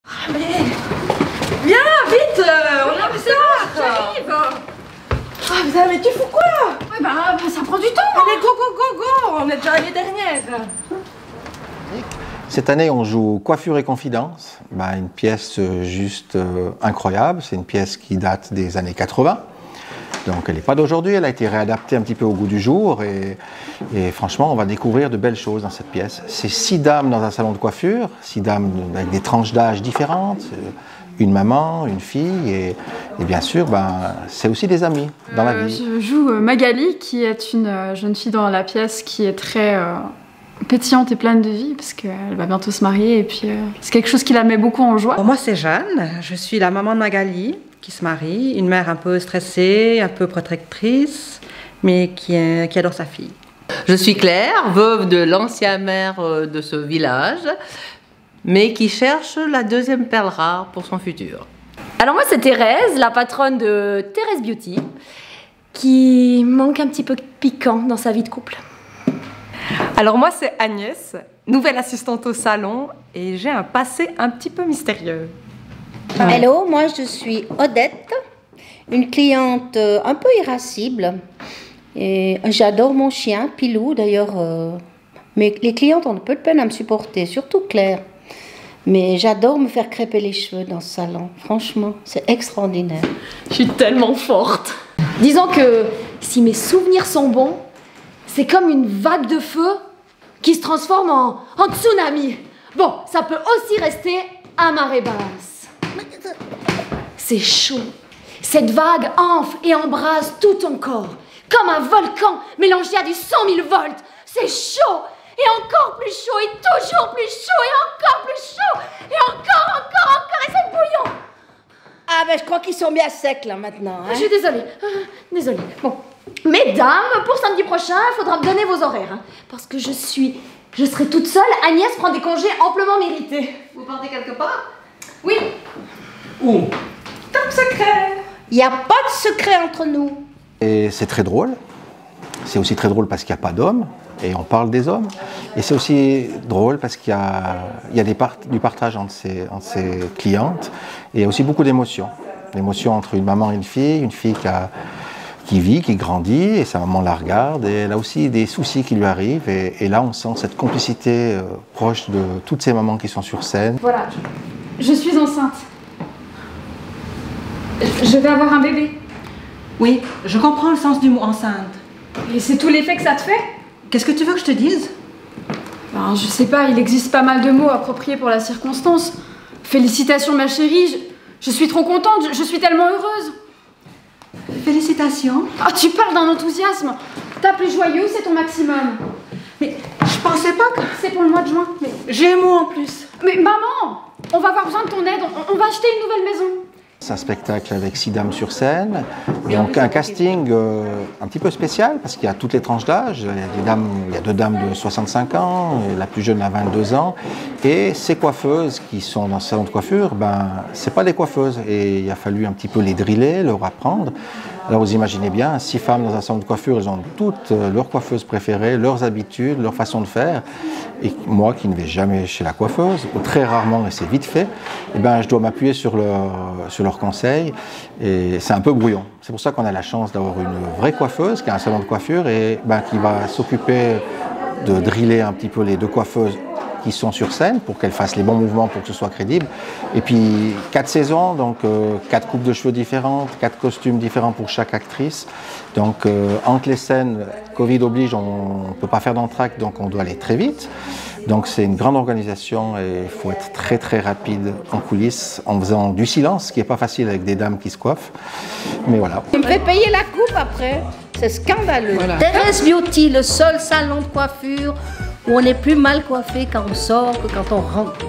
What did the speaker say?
Ah mais... Viens, vite, on est en retard. J'arrive. Ah putain, mais tu fous quoi? Ouais bah ça prend du temps. Allez, go, go, go, go. On est déjà l'année dernière. Cette année, on joue Coiffure et Confidence, une pièce juste incroyable. C'est une pièce qui date des années 80. Donc elle n'est pas d'aujourd'hui, elle a été réadaptée un petit peu au goût du jour et franchement on va découvrir de belles choses dans cette pièce. C'est 6 dames dans un salon de coiffure, 6 dames avec des tranches d'âge différentes, une maman, une fille et bien sûr c'est aussi des amis dans la vie. Je joue Magali qui est une jeune fille dans la pièce qui est très pétillante et pleine de vie parce qu'elle va bientôt se marier et puis c'est quelque chose qui la met beaucoup en joie. Moi c'est Jeanne, je suis la maman de Magali qui se marie, une mère un peu stressée, un peu protectrice, mais qui adore sa fille. Je suis Claire, veuve de l'ancien maire de ce village, mais qui cherche la deuxième perle rare pour son futur. Alors moi c'est Thérèse, la patronne de Thérèse Beauty, qui manque un petit peu de piquant dans sa vie de couple. Alors moi c'est Agnès, nouvelle assistante au salon, et j'ai un passé un petit peu mystérieux. Hello, moi je suis Odette, une cliente un peu irascible. Et j'adore mon chien, Pilou d'ailleurs. Mais les clientes ont un peu de peine à me supporter, surtout Claire. Mais j'adore me faire crêper les cheveux dans ce salon. Franchement, c'est extraordinaire. Je suis tellement forte. Disons que si mes souvenirs sont bons, c'est comme une vague de feu qui se transforme en tsunami. Bon, ça peut aussi rester à marée basse. C'est chaud. Cette vague enfle et embrase tout ton corps. Comme un volcan mélangé à du 100 000 volts. C'est chaud. Et encore plus chaud. Et toujours plus chaud. Et encore plus chaud. Et encore. Et c'est bouillant. Ah ben je crois qu'ils sont bien secs là maintenant. Hein. Je suis désolée. Désolée. Bon. Mesdames, pour samedi prochain, il faudra me donner vos horaires. Hein, parce que je serai toute seule. Agnès prend des congés amplement mérités. Vous partez quelque part? Oui. Où? Top secret. Il n'y a pas de secret entre nous. Et c'est très drôle. C'est aussi très drôle parce qu'il n'y a pas d'hommes et on parle des hommes. Et c'est aussi drôle parce qu'il y a du partage entre ces clientes et il y a aussi beaucoup d'émotions. L'émotion entre une maman et une fille qui vit, qui grandit et sa maman la regarde et elle a aussi des soucis qui lui arrivent et là on sent cette complicité proche de toutes ces mamans qui sont sur scène. Voilà, je suis enceinte. Je vais avoir un bébé. Oui, je comprends le sens du mot enceinte. Et c'est tout l'effet que ça te fait? Qu'est-ce que tu veux que je te dise? Je sais pas, il existe pas mal de mots appropriés pour la circonstance. Félicitations ma chérie, je suis trop contente, je suis tellement heureuse. Félicitations. Ah, tu parles d'un enthousiasme. Ta plus joyeux, c'est ton maximum. Mais je pensais pas que... C'est pour le mois de juin. Mais... J'ai un mot en plus. Mais maman, on va avoir besoin de ton aide, on va acheter une nouvelle maison. C'est un spectacle avec 6 dames sur scène, donc un casting un petit peu spécial parce qu'il y a toutes les tranches d'âge. Il y a 2 dames de 65 ans, la plus jeune a 22 ans, et ces coiffeuses qui sont dans ce salon de coiffure, c'est pas des coiffeuses et il a fallu un petit peu les driller, leur apprendre. Alors vous imaginez bien, 6 femmes dans un salon de coiffure, elles ont toutes leurs coiffeuses préférées, leurs habitudes, leur façon de faire. Et moi qui ne vais jamais chez la coiffeuse, ou très rarement et c'est vite fait, je dois m'appuyer sur leurs conseils et c'est un peu brouillon. C'est pour ça qu'on a la chance d'avoir une vraie coiffeuse qui a un salon de coiffure et qui va s'occuper de driller un petit peu les 2 coiffeuses qui sont sur scène pour qu'elles fassent les bons mouvements pour que ce soit crédible. Et puis 4 saisons, donc 4 coupes de cheveux différentes, 4 costumes différents pour chaque actrice. Donc entre les scènes, Covid oblige, on ne peut pas faire d'entracte, donc on doit aller très vite. Donc c'est une grande organisation et il faut être très très rapide en coulisses en faisant du silence, ce qui n'est pas facile avec des dames qui se coiffent. Mais voilà. Tu me fais payer la coupe après. C'est scandaleux. Voilà. Thérèse Beauty, le seul salon de coiffure où on est plus mal coiffé quand on sort que quand on rentre.